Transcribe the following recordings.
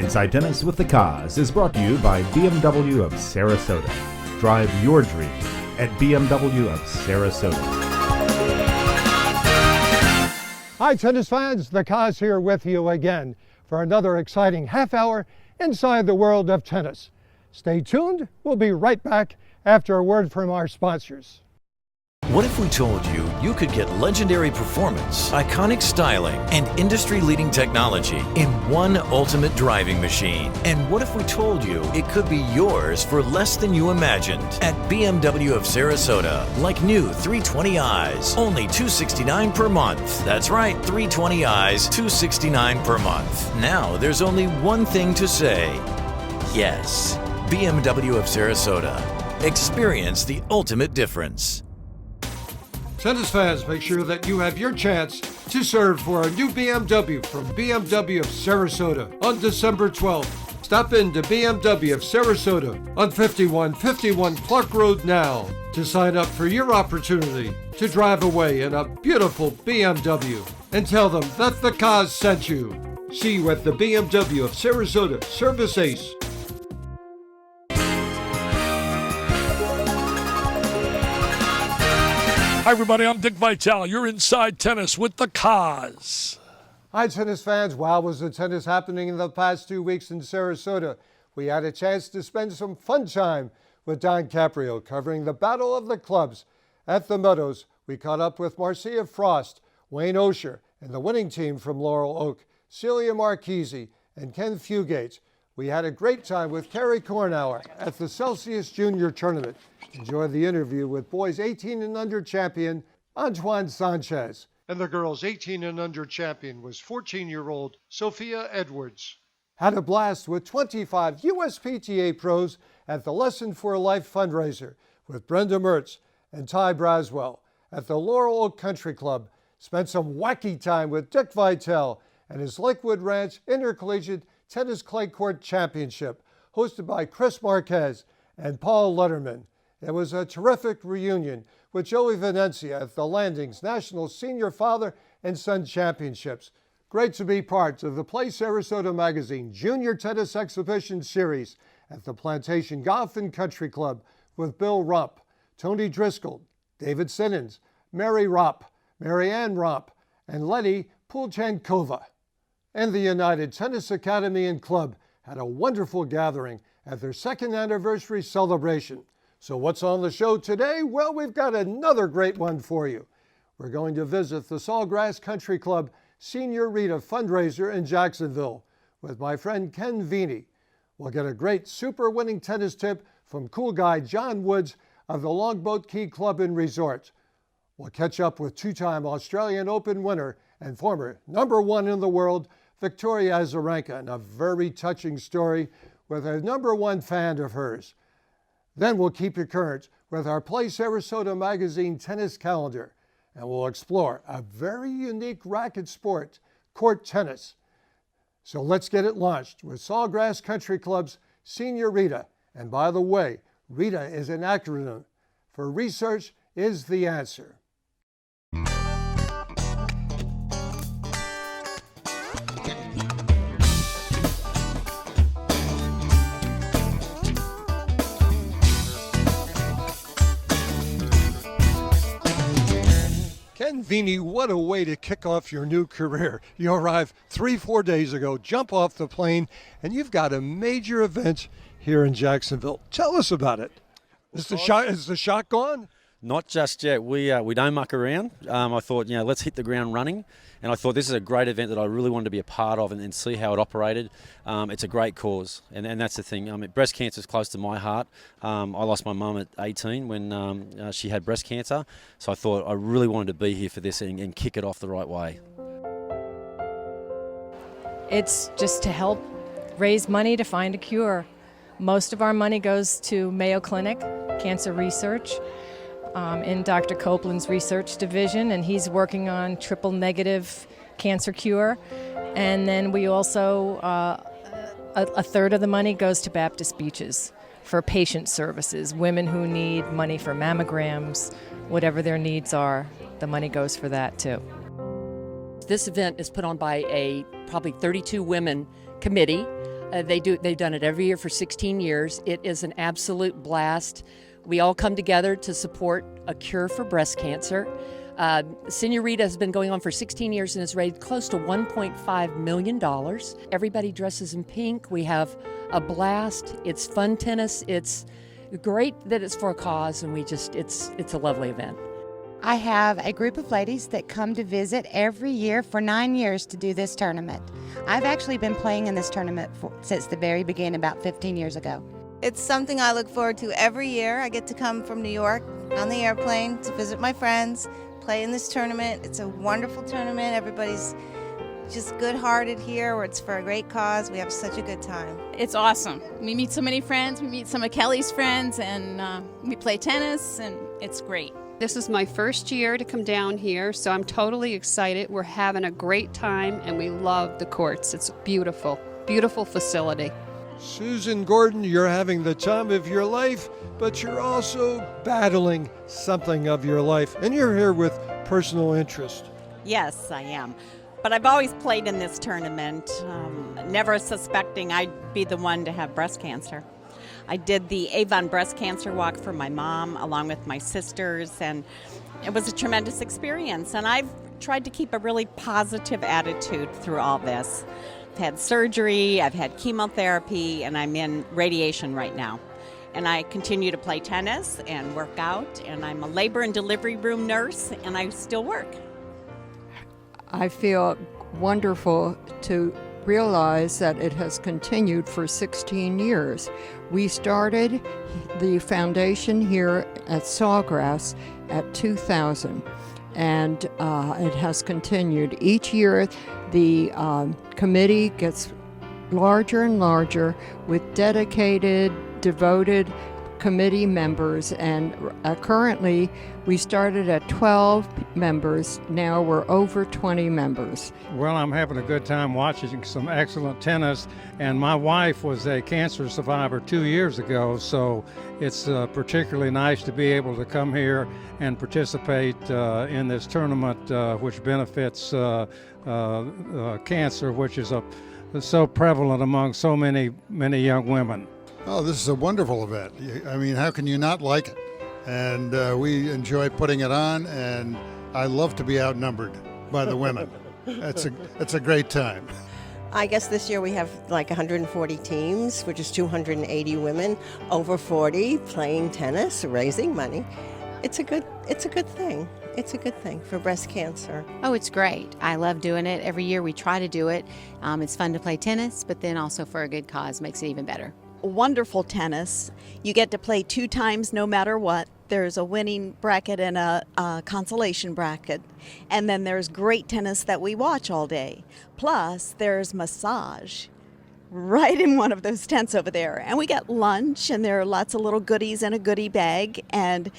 Inside Tennis with the Koz is brought to you by BMW of Sarasota. Drive your dream at BMW of Sarasota. Hi tennis fans, the Koz here with you again for another exciting half hour inside the world of tennis. Stay tuned, we'll be right back after a word from our sponsors. What if we told you you could get legendary performance, iconic styling, and industry-leading technology in one ultimate driving machine? And what if we told you it could be yours for less than you imagined? At BMW of Sarasota, like new 320i's, only $269 per month. That's right, 320i's, $269 per month. Now there's only one thing to say. Yes, BMW of Sarasota. Experience the ultimate difference. Tennis fans, make sure that you have your chance to serve for a new BMW from BMW of Sarasota on December 12th. Stop in to BMW of Sarasota on 5151 Clark Road now to sign up for your opportunity to drive away in a beautiful BMW and tell them that the Koz sent you. See you at the BMW of Sarasota Service Ace. Hi, everybody. I'm Dick Vitale. You're Inside Tennis with the Koz. Hi, tennis fans. Wow, was the tennis happening in the past 2 weeks in Sarasota. We had a chance to spend some fun time with Don Caprio covering the Battle of the Clubs. At the Meadows, we caught up with Marcia Frost, Wayne Osher, and the winning team from Laurel Oak, Celia Marchese, and Ken Fugate. We had a great time with Kerry Kornauer at the Celsius Junior Tournament. Enjoy the interview with boys 18 and under champion Antoine Sanchez. And the girls 18 and under champion was 14-year-old Sophia Edwards. Had a blast with 25 USPTA pros at the Lesson for Life fundraiser with Brenda Mertz and Ty Braswell at the Laurel Oak Country Club. Spent some wacky time with Dick Vitale and his Lakewood Ranch Intercollegiate Tennis Clay Court Championship, hosted by Chris Marquez and Paul Letterman. It was a terrific reunion with Joey Venencia at the Landings National Senior Father and Son Championships. Great to be part of the Play Sarasota Magazine Junior Tennis Exhibition Series at the Plantation Golf and Country Club with Bill Rump, Tony Driscoll, David Simmons, Mary Ropp, Marianne Ropp, and Letty Pulchankova. And the United Tennis Academy and Club had a wonderful gathering at their second anniversary celebration. So what's on the show today? Well, we've got another great one for you. We're going to visit the Sawgrass Country Club Senior Rita fundraiser in Jacksonville with my friend Ken Vini. We'll get a great super winning tennis tip from cool guy John Woods of the Longboat Key Club and Resort. We'll catch up with two-time Australian Open winner and former #1 in the world, Victoria Azarenka, and a very touching story with a #1 fan of hers. Then we'll keep you current with our Play Sarasota Magazine tennis calendar, and we'll explore a very unique racket sport, court tennis. So let's get it launched with Sawgrass Country Club's Senior Rita. And by the way, Rita is an acronym for Research is the Answer. Ken Vini, what a way to kick off your new career. You arrived 3-4 days ago, jump off the plane, and you've got a major event here in Jacksonville. Tell us about it. Is the shot gone? Not just yet. We don't muck around. I thought, let's hit the ground running. And I thought this is a great event that I really wanted to be a part of and see how it operated. It's a great cause. And that's the thing. Breast cancer is close to my heart. I lost my mum at 18 when she had breast cancer. So I thought I really wanted to be here for this and kick it off the right way. It's just to help raise money to find a cure. Most of our money goes to Mayo Clinic, cancer research, in Dr. Copeland's research division, and he's working on triple-negative cancer cure. And then we also, a third of the money goes to Baptist Beaches for patient services, women who need money for mammograms, whatever their needs are, the money goes for that too. This event is put on by a probably 32 women committee They've done it every year for 16 years. It is an absolute blast. We all come together to support a cure for breast cancer. Senorita has been going on for 16 years and has raised close to $1.5 million. Everybody dresses in pink. We have a blast. It's fun tennis. It's great that it's for a cause, and it's a lovely event. I have a group of ladies that come to visit every year for 9 years to do this tournament. I've actually been playing in this tournament since the very beginning, about 15 years ago. It's something I look forward to every year. I get to come from New York on the airplane to visit my friends, play in this tournament. It's a wonderful tournament. Everybody's just good-hearted here, where it's for a great cause. We have such a good time. It's awesome. We meet so many friends. We meet some of Kelly's friends, and we play tennis, and it's great. This is my first year to come down here, so I'm totally excited. We're having a great time, and we love the courts. It's beautiful, beautiful facility. Susan Gordon, you're having the time of your life, but you're also battling something of your life, and you're here with personal interest. Yes, I am. But I've always played in this tournament, never suspecting I'd be the one to have breast cancer. I did the Avon Breast Cancer Walk for my mom along with my sisters, and it was a tremendous experience. And I've tried to keep a really positive attitude through all this. I've had surgery, I've had chemotherapy, and I'm in radiation right now. And I continue to play tennis and work out, and I'm a labor and delivery room nurse, and I still work. I feel wonderful to realize that it has continued for 16 years. We started the foundation here at Sawgrass at 2000, and it has continued. Each year the committee gets larger and larger with dedicated, devoted committee members, and currently we started at 12 members. Now we're over 20 members. Well, I'm having a good time watching some excellent tennis, and my wife was a cancer survivor 2 years ago, so it's particularly nice to be able to come here and participate in this tournament which benefits cancer, which is so prevalent among so many young women. Oh, this is a wonderful event. I mean, how can you not like it? And we enjoy putting it on, and I love to be outnumbered by the women. It's a great time. I guess this year we have like 140 teams, which is 280 women over 40 playing tennis, raising money. It's a good thing. It's a good thing for breast cancer. Oh, it's great. I love doing it. Every year we try to do it. It's fun to play tennis, but then also for a good cause makes it even better. Wonderful tennis. You get to play 2 times no matter what. There's a winning bracket and a consolation bracket. And then there's great tennis that we watch all day. Plus, there's massage right in one of those tents over there. And we get lunch, and there are lots of little goodies in a goodie bag. And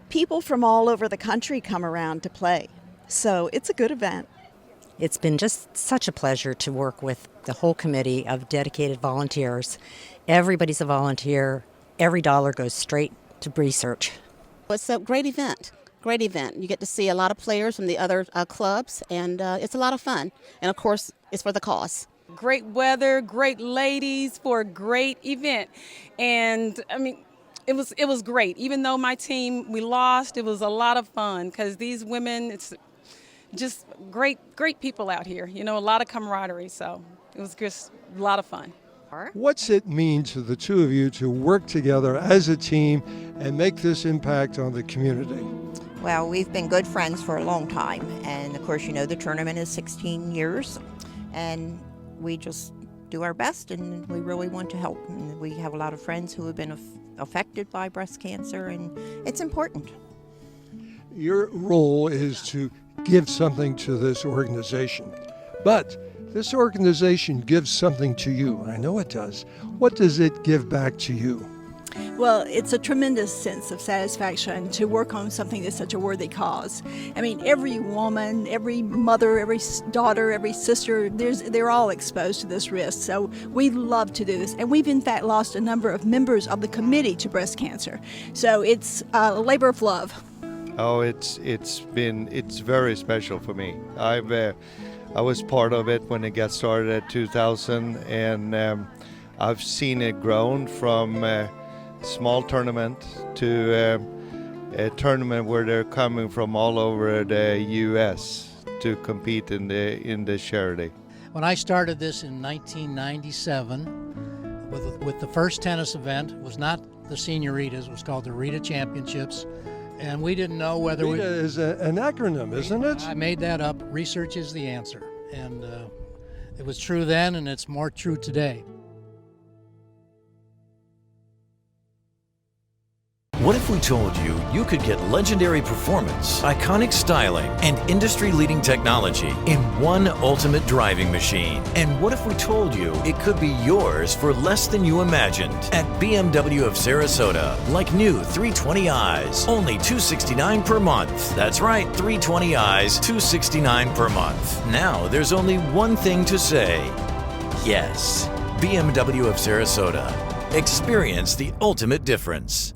people from all over the country come around to play. So it's a good event. It's been just such a pleasure to work with the whole committee of dedicated volunteers. Everybody's a volunteer. Every dollar goes straight to research. It's a great event. Great event. You get to see a lot of players from the other clubs, and it's a lot of fun. And of course, it's for the cause. Great weather, great ladies for a great event. And I mean, it was great. Even though my team, we lost, it was a lot of fun because these women, it's just great people out here. You know, a lot of camaraderie. So it was just a lot of fun. What's it mean to the two of you to work together as a team and make this impact on the community? Well, we've been good friends for a long time, and of course, you know, the tournament is 16 years, and we just do our best, and we really want to help. And we have a lot of friends who have been affected by breast cancer, and it's important. Your role is to give something to this organization, but this organization gives something to you. I know it does. What does it give back to you? Well, it's a tremendous sense of satisfaction to work on something that's such a worthy cause. I mean, every woman, every mother, every daughter, every sister, they're all exposed to this risk. So we love to do this. And we've in fact lost a number of members of the committee to breast cancer. So it's a labor of love. Oh, it's very special for me. I was part of it when it got started at 2000, and I've seen it grown from a small tournament to a tournament where they're coming from all over the U.S. to compete in the charity. When I started this in 1997, with the first tennis event, it was not the Senioritas, it was called the Rita Championships, and we didn't know whether Rita is an acronym, isn't it? I made that up. Research is the answer, and it was true then, and it's more true today. What if we told you you could get legendary performance, iconic styling, and industry-leading technology in one ultimate driving machine? And what if we told you it could be yours for less than you imagined? At BMW of Sarasota, like new 320i's, only $269 per month. That's right, 320i's, $269 per month. Now there's only one thing to say. Yes, BMW of Sarasota. Experience the ultimate difference.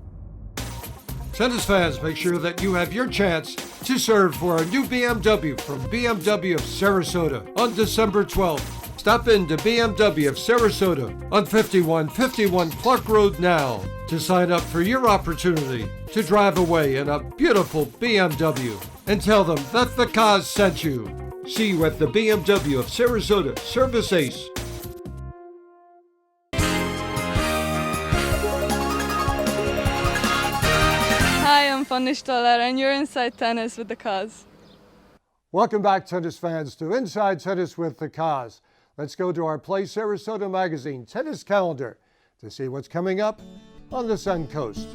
Tennis fans, make sure that you have your chance to serve for a new BMW from BMW of Sarasota on December 12th. Stop in to BMW of Sarasota on 5151 Clark Road now to sign up for your opportunity to drive away in a beautiful BMW and tell them that the Koz sent you. See you at the BMW of Sarasota Service Ace. Hi, I'm Fanny Stoller, and you're Inside Tennis with the Koz. Welcome back, tennis fans, to Inside Tennis with the Koz. Let's go to our Play Sarasota Magazine tennis calendar to see what's coming up on the Sun Coast.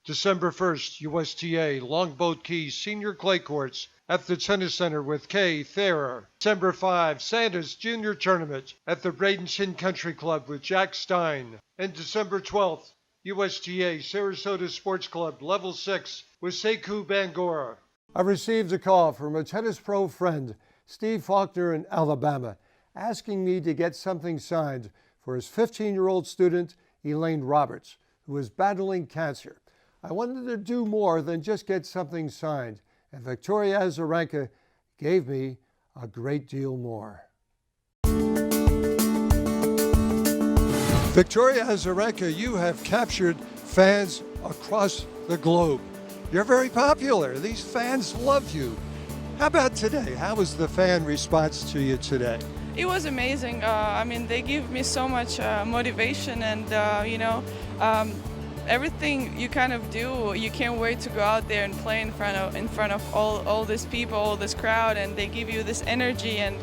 December 1st, USTA Longboat Key Senior Clay Courts at the Tennis Center with Kay Thayer. December 5, Santa's Junior Tournament at the Bradenton Country Club with Jack Stein. And December 12th, USTA Sarasota Sports Club Level 6 with Sekou Bangora. I received a call from a tennis pro friend, Steve Faulkner in Alabama, asking me to get something signed for his 15-year-old student, Elaine Roberts, who is battling cancer. I wanted to do more than just get something signed, and Victoria Azarenka gave me a great deal more. Victoria Azarenka, you have captured fans across the globe. You're very popular. These fans love you. How about today? How was the fan response to you today? It was amazing. I mean, they give me so much motivation, and everything you kind of do, you can't wait to go out there and play in front of all these people, all this crowd, and they give you this energy. And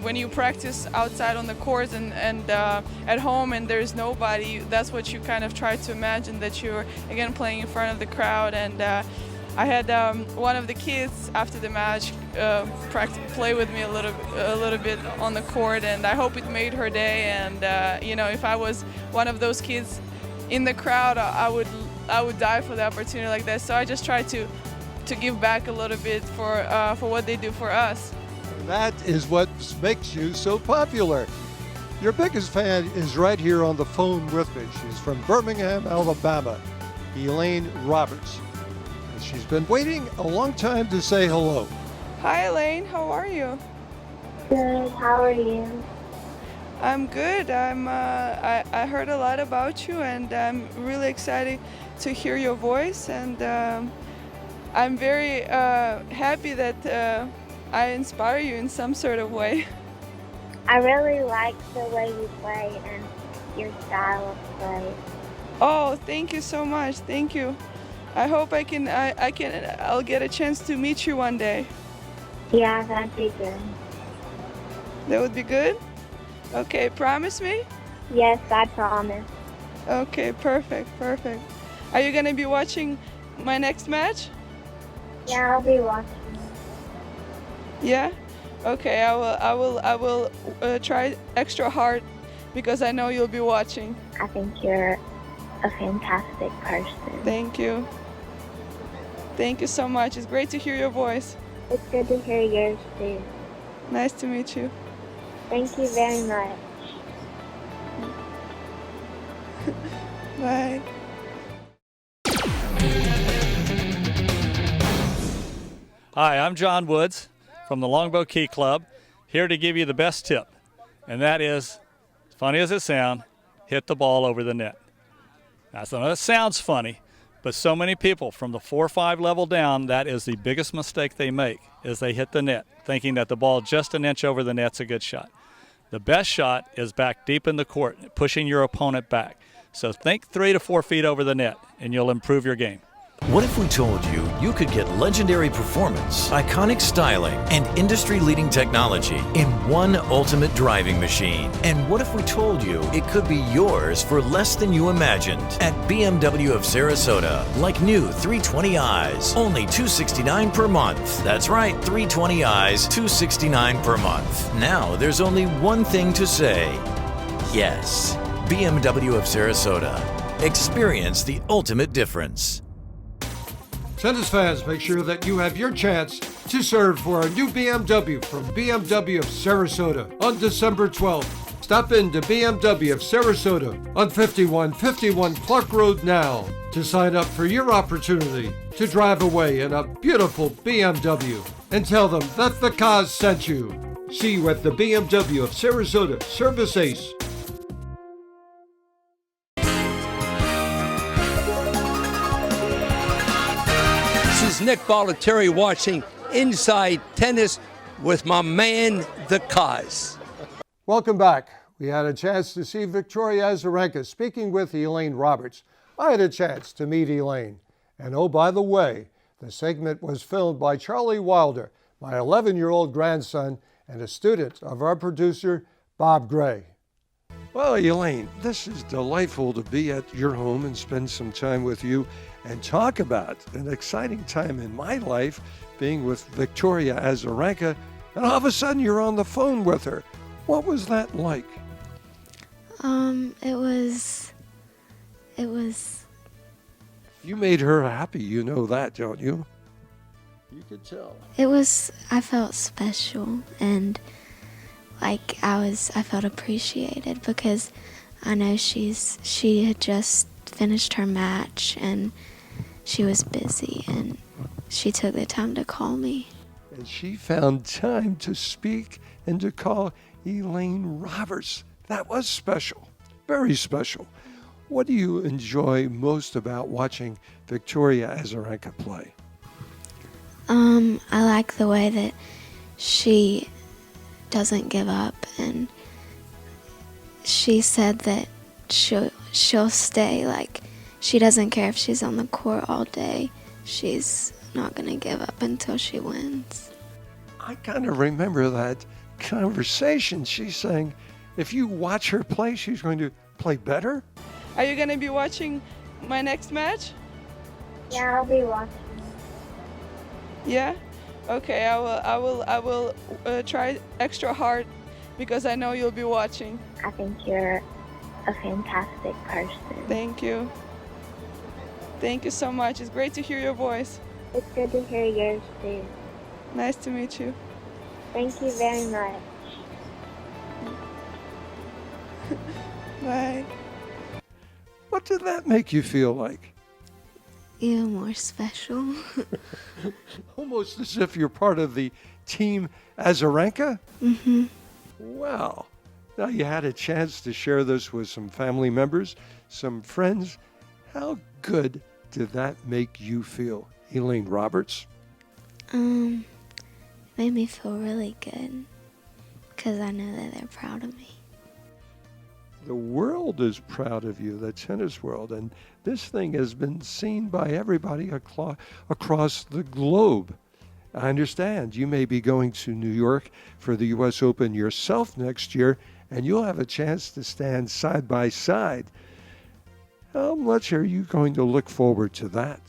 when you practice outside on the court and at home and there's nobody, that's what you kind of try to imagine, that you're again playing in front of the crowd. And I had one of the kids after the match play with me a little bit on the court, and I hope it made her day. And if I was one of those kids in the crowd, I would die for the opportunity like that. So I just try to give back a little bit for what they do for us. That is what makes you so popular. Your biggest fan is right here on the phone with me. She's from Birmingham, Alabama, Elaine Roberts. And she's been waiting a long time to say hello. Hi, Elaine. How are you? Good. How are you? I'm good. I heard a lot about you, and I'm really excited to hear your voice. And I'm very happy that I inspire you in some sort of way. I really like the way you play and your style of play. Oh, thank you so much. Thank you. I hope I'll get a chance to meet you one day. Yeah, that'd be good. That would be good? Okay, promise me? Yes, I promise. Okay, perfect. Are you gonna be watching my next match? Yeah, I'll be watching. Yeah? Okay, I will try extra hard because I know you'll be watching. I think you're a fantastic person. Thank you. Thank you so much. It's great to hear your voice. It's good to hear yours too. Nice to meet you. Thank you very much. Bye. Hi, I'm John Woods from the Longboat Key Club, here to give you the best tip, and that is, as funny as it sounds, hit the ball over the net. Now, so that sounds funny, but so many people from the 4 or 5 level down, that is the biggest mistake they make, is they hit the net, thinking that the ball just an inch over the net's a good shot. The best shot is back deep in the court, pushing your opponent back. So think 3 to 4 feet over the net, and you'll improve your game. What if we told you you could get legendary performance, iconic styling, and industry-leading technology in one ultimate driving machine? And what if we told you it could be yours for less than you imagined? At BMW of Sarasota, like new 320i's, only $269 per month. That's right, 320i's, $269 per month. Now there's only one thing to say. Yes, BMW of Sarasota. Experience the ultimate difference. Tennis fans, make sure that you have your chance to serve for a new BMW from BMW of Sarasota on December 12th. Stop in to BMW of Sarasota on 5151 Clark Road now to sign up for your opportunity to drive away in a beautiful BMW and tell them that the Koz sent you. See you at the BMW of Sarasota Service Ace. This is Nick Bollettieri watching Inside Tennis with my man, the Koz. Welcome back. We had a chance to see Victoria Azarenka speaking with Elaine Roberts. I had a chance to meet Elaine. And oh, by the way, the segment was filmed by Charlie Wilder, my 11-year-old grandson and a student of our producer, Bob Gray. Well, Elaine, this is delightful to be at your home and spend some time with you and talk about an exciting time in my life being with Victoria Azarenka, and all of a sudden you're on the phone with her. What was that like? It was... You made her happy, you know that, don't you? You could tell. I felt special, and I felt appreciated because I know she had just finished her match and she was busy and she took the time to call me. And she found time to speak and to call Elaine Roberts. That was special, very special. What do you enjoy most about watching Victoria Azarenka play? I like the way that she doesn't give up, and she said that she'll stay. Like, she doesn't care if she's on the court all day. She's not going to give up until she wins. I kind of remember that conversation. She's saying if you watch her play, she's going to play better. Are you going to be watching my next match? Yeah, I'll be watching. Yeah? Okay, I will try extra hard because I know you'll be watching. I think you're a fantastic person. Thank you. Thank you so much. It's great to hear your voice. It's good to hear yours too. Nice to meet you. Thank you very much. Bye. What did that make you feel like? Even more special. Almost as if you're part of the team Azarenka? Mm-hmm. Wow. Now you had a chance to share this with some family members, some friends. How good did that make you feel, Elaine Roberts? It made me feel really good because I know that they're proud of me. The world is proud of you, the tennis world, and this thing has been seen by everybody across the globe. I understand you may be going to New York for the U.S. Open yourself next year, and you'll have a chance to stand side by side. How much are you going to look forward to that?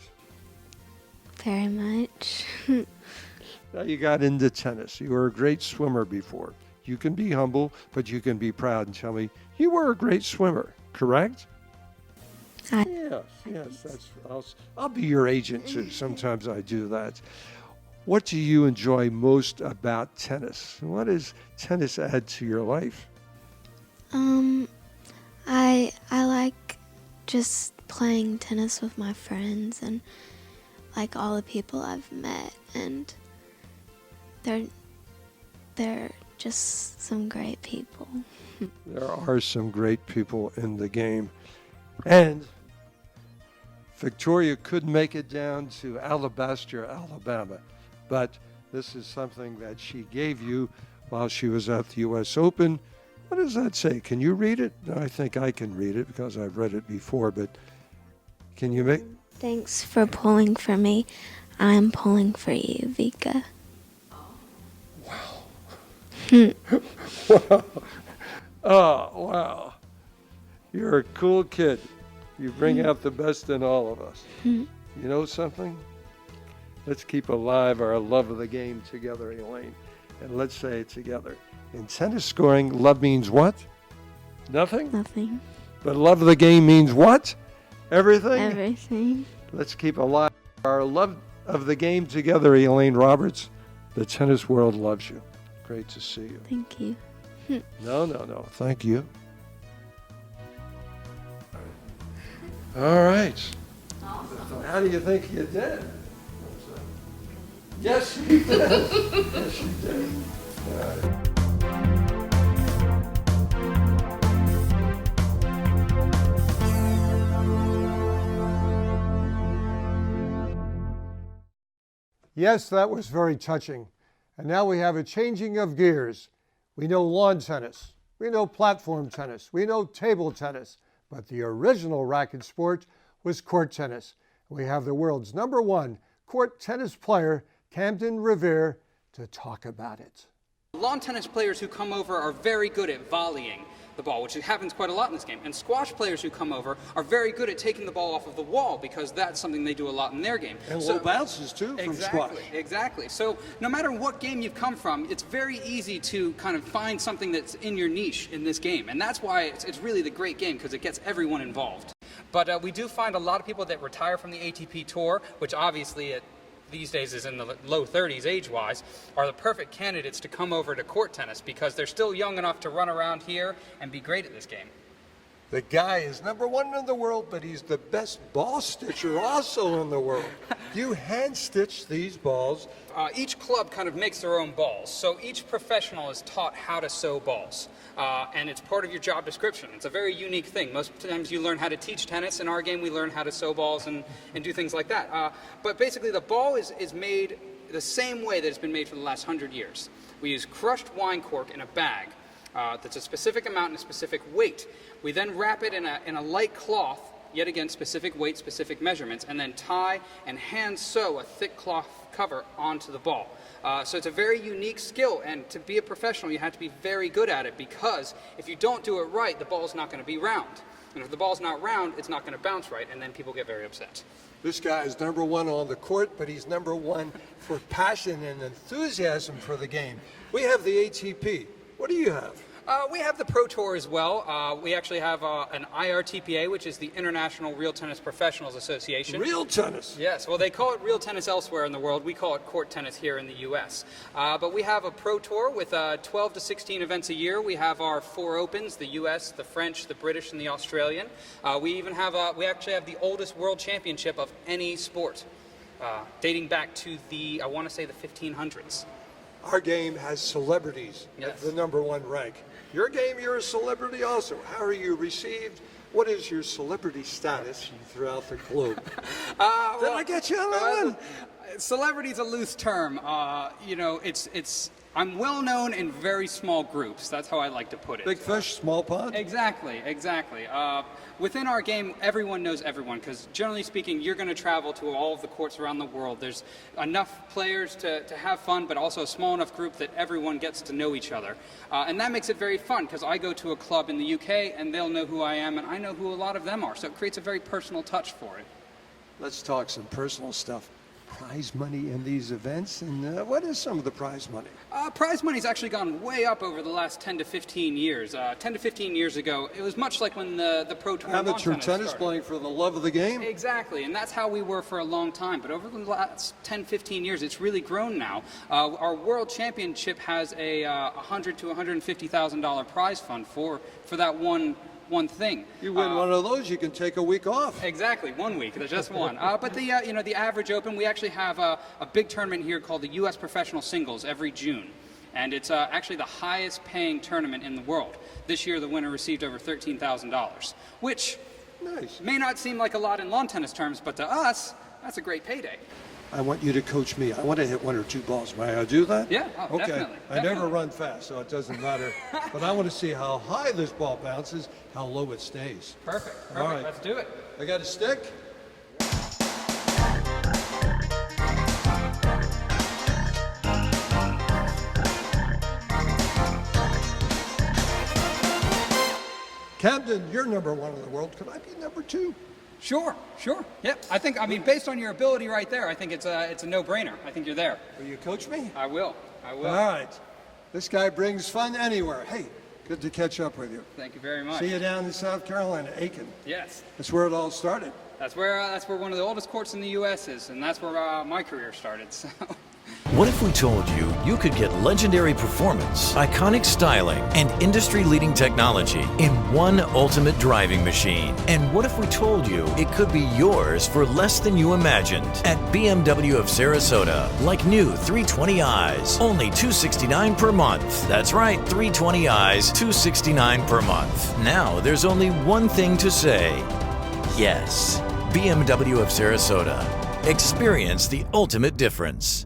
Very much. Now you got into tennis. You were a great swimmer before. You can be humble, but you can be proud and tell me you were a great swimmer, correct? Yes. I'll be your agent too. Sometimes I do that. What do you enjoy most about tennis? What does tennis add to your life? I like just playing tennis with my friends and like all the people I've met, and they're just some great people. There are some great people in the game. And Victoria could make it down to Alabaster, Alabama. But this is something that she gave you while she was at the U.S. Open. What does that say? Can you read it? I think I can read it because I've read it before, but can you make... Thanks for pulling for me. I'm pulling for you, Vika. Wow. Oh, wow. You're a cool kid. You bring out the best in all of us. You know something? Let's keep alive our love of the game together, Elaine. And let's say it together. In tennis scoring, love means what? Nothing? Nothing. But love of the game means what? Everything? Everything. Let's keep alive our love of the game together, Elaine Roberts. The tennis world loves you. Great to see you. Thank you. No. Thank you. All right. How do you think you did? Yes, you did. Yes, you did. All right. Yes, that was very touching. And now we have a changing of gears. We know lawn tennis, we know platform tennis, we know table tennis, but the original racket sport was court tennis. We have the world's #1 court tennis player, Camden Revere, to talk about it. Lawn tennis players who come over are very good at volleying the ball, which happens quite a lot in this game. And squash players who come over are very good at taking the ball off of the wall because that's something they do a lot in their game. And low bounces too from squash. Exactly. So no matter what game you've come from, it's very easy to kind of find something that's in your niche in this game. And that's why it's really the great game, because it gets everyone involved. But we do find a lot of people that retire from the ATP Tour, which obviously these days is in the low 30s age-wise, are the perfect candidates to come over to court tennis because they're still young enough to run around here and be great at this game. The guy is #1 in the world, but he's the best ball stitcher also in the world. You hand stitch these balls. Each club kind of makes their own balls, so each professional is taught how to sew balls. And it's part of your job description. It's a very unique thing. Most times you learn how to teach tennis. In our game, we learn how to sew balls and do things like that. But basically, the ball is made the same way that it's been made for the last 100 years. We use crushed wine cork in a bag that's a specific amount and a specific weight. We then wrap it in a light cloth, yet again, specific weight, specific measurements, and then tie and hand sew a thick cloth cover onto the ball. So it's a very unique skill, and to be a professional, you have to be very good at it, because if you don't do it right, the ball's not going to be round. And if the ball's not round, it's not going to bounce right, and then people get very upset. This guy is #1 on the court, but he's #1 for passion and enthusiasm for the game. We have the ATP. What do you have? We have the Pro Tour as well. We actually have an IRTPA, which is the International Real Tennis Professionals Association. Real tennis? Yes. Well, they call it real tennis elsewhere in the world. We call it court tennis here in the U.S. But we have a Pro Tour with 12 to 16 events a year. We have our 4 Opens, the U.S., the French, the British, and the Australian. We even have, we actually have the oldest world championship of any sport, dating back to I want to say the 1500s. Our game has celebrities at the #1 rank. Your game, you're a celebrity also. How are you received? What is your celebrity status throughout the globe? Did I get you on that one? Celebrity's a loose term. You know, I'm well known in very small groups. That's how I like to put it. Big fish, small pond? Exactly. Within our game, everyone knows everyone, because generally speaking, you're going to travel to all of the courts around the world. There's enough players to have fun, but also a small enough group that everyone gets to know each other. And that makes it very fun, because I go to a club in the UK, and they'll know who I am, and I know who a lot of them are. So it creates a very personal touch for it. Let's talk some personal stuff. Prize money in these events, and what is some of the prize money? Prize money's actually gone way up over the last 10 to 15 years. 10 to 15 years ago, it was much like when the Pro Tour amateur tennis playing for the love of the game? Exactly, and that's how we were for a long time. But over the last 10, 15 years, it's really grown now. Our World Championship has a $100,000 to $150,000 prize fund for that one thing. You win one of those, you can take a week off. Exactly, 1 week. There's just one. But the average Open, we actually have a big tournament here called the U.S. Professional Singles every June. And it's actually the highest paying tournament in the world. This year, the winner received over $13,000, which may not seem like a lot in lawn tennis terms, but to us, that's a great payday. I want you to coach me. I want to hit 1 or 2 balls. May I do that? Yeah, okay. definitely. I never run fast, so it doesn't matter. But I want to see how high this ball bounces, how low it stays. Perfect. All right. Let's do it. I got a stick. Camden, you're number 1 in the world. Could I be number 2? Sure. Yep. I mean, based on your ability right there, I think it's a no-brainer. I think you're there. Will you coach me? I will. All right. This guy brings fun anywhere. Hey, good to catch up with you. Thank you very much. See you down in South Carolina, Aiken. Yes. That's where it all started. That's where one of the oldest courts in the U.S. is, and that's where my career started. So. What if we told you you could get legendary performance, iconic styling, and industry-leading technology in one ultimate driving machine? And what if we told you it could be yours for less than you imagined? At BMW of Sarasota, like new 320i's, only $269 per month. That's right, 320i's, $269 per month. Now there's only one thing to say. Yes, BMW of Sarasota. Experience the ultimate difference.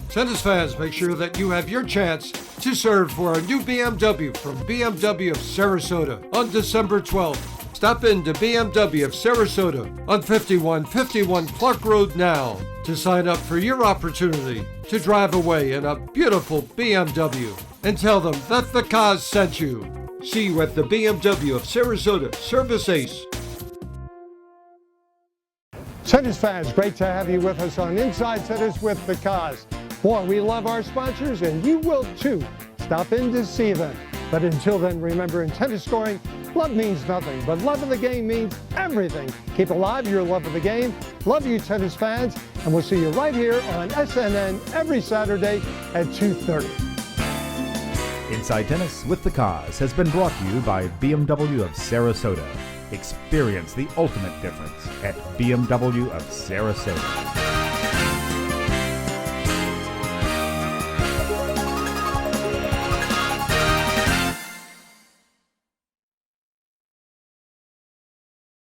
Tennis fans, make sure that you have your chance to serve for a new BMW from BMW of Sarasota on December 12th. Stop in to BMW of Sarasota on 5151 Clark Road now to sign up for your opportunity to drive away in a beautiful BMW and tell them that the Koz sent you. See you at the BMW of Sarasota Service Ace. Tennis fans, great to have you with us on Inside Tennis with the Koz. Boy, we love our sponsors, and you will too. Stop in to see them. But until then, remember, in tennis scoring, love means nothing, but love of the game means everything. Keep alive your love of the game. Love you, tennis fans, and we'll see you right here on SNN every Saturday at 2:30. Inside Tennis with the Koz has been brought to you by BMW of Sarasota. Experience the ultimate difference at BMW of Sarasota.